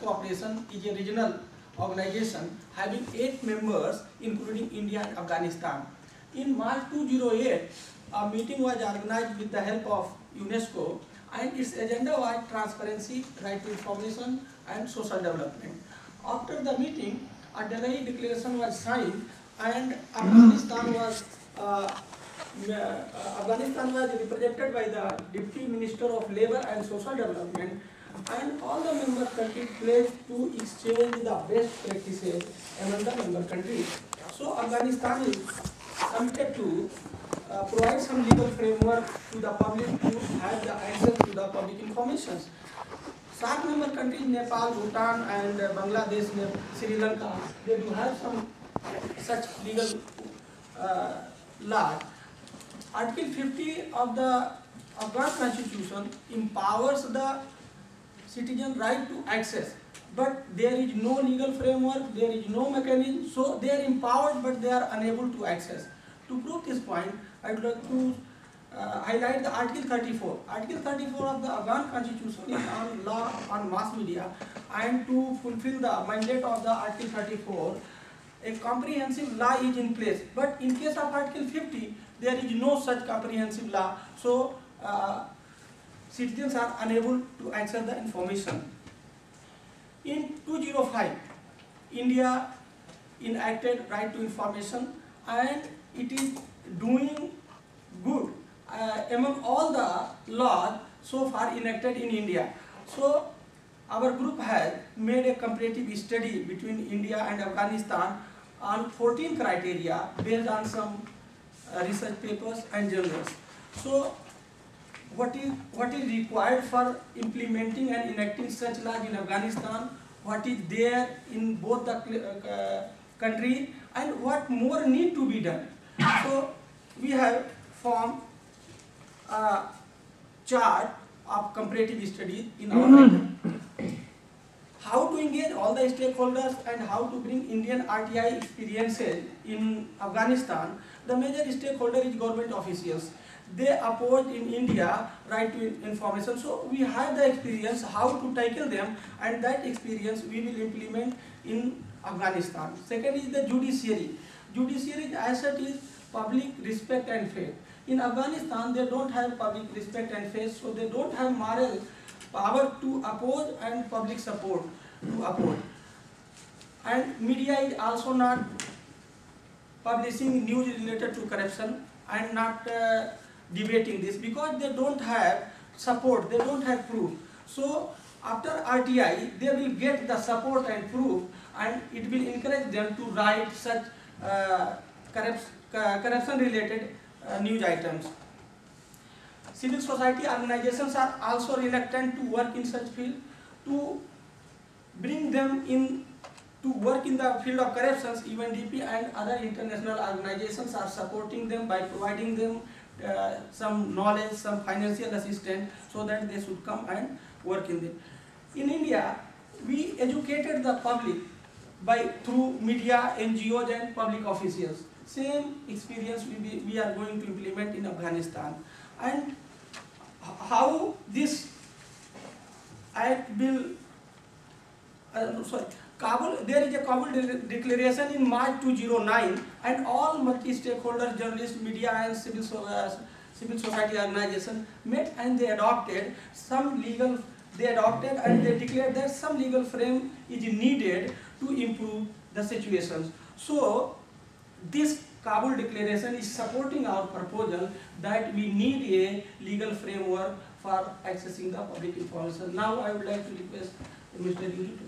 Cooperation is a regional organization having 8 members including India and Afghanistan. In March 2008, a meeting was organized with the help of UNESCO, and its agenda was transparency, right to information and social development. After the meeting, a Delhi declaration was signed, and Afghanistan was represented by the Deputy Minister of Labour and Social Development, and all the member countries pledged to exchange the best practices among the member countries. So Afghanistan is committed to provide some legal framework to the public to have the access to the public information. SAARC member countries Nepal, Bhutan and Bangladesh, Sri Lanka, they do have some such legal law. Article 50 of the Afghan Constitution empowers the citizen right to access, but there is no legal framework, there is no mechanism, so they are empowered but they are unable to access. To prove this point, I would like to highlight the Article 34. Article 34 of the Afghan Constitution is on law on mass media, and to fulfill the mandate of the Article 34, a comprehensive law is in place. But in case of Article 50, there is no such comprehensive law, so citizens are unable to access the information. In 2005, India enacted right to information, and it is doing good among all the laws so far enacted in India. So our group has made a comparative study between India and Afghanistan on 14 criteria based on some research papers and journals. So what is required for implementing and enacting such laws in Afghanistan, what is there in both the countries, and what more need to be done. So we have formed a chart of comparative studies in our item. How to engage all the stakeholders and how to bring Indian RTI experiences in Afghanistan. The major stakeholder is government officials. They oppose in India right to information. So we have the experience how to tackle them, and that experience we will implement in Afghanistan. Second is the judiciary. Judiciary asset is public respect and faith. In Afghanistan, they don't have public respect and faith, so they don't have moral power to oppose and public support to oppose. And media is also not publishing news related to corruption and not debating this, because they don't have support, they don't have proof. So after RTI, they will get the support and proof, and it will encourage them to write such corruption related news items. Civil society organizations are also reluctant to work in such field. To bring them in to work in the field of corruptions, UNDP and other international organizations are supporting them by providing them some knowledge, some financial assistance, so that they should come and work in it. In India, we educated the public through media, NGOs and public officials. Same experience we are going to implement in Afghanistan. And how this act will, there is a Kabul declaration in March 2009, and all multi-stakeholder journalists, media and civil society organizations met, and they adopted and they declared that some legal frame is needed to improve the situations. So this Kabul declaration is supporting our proposal that we need a legal framework for accessing the public information. Now I would like to request Mr. Yuri to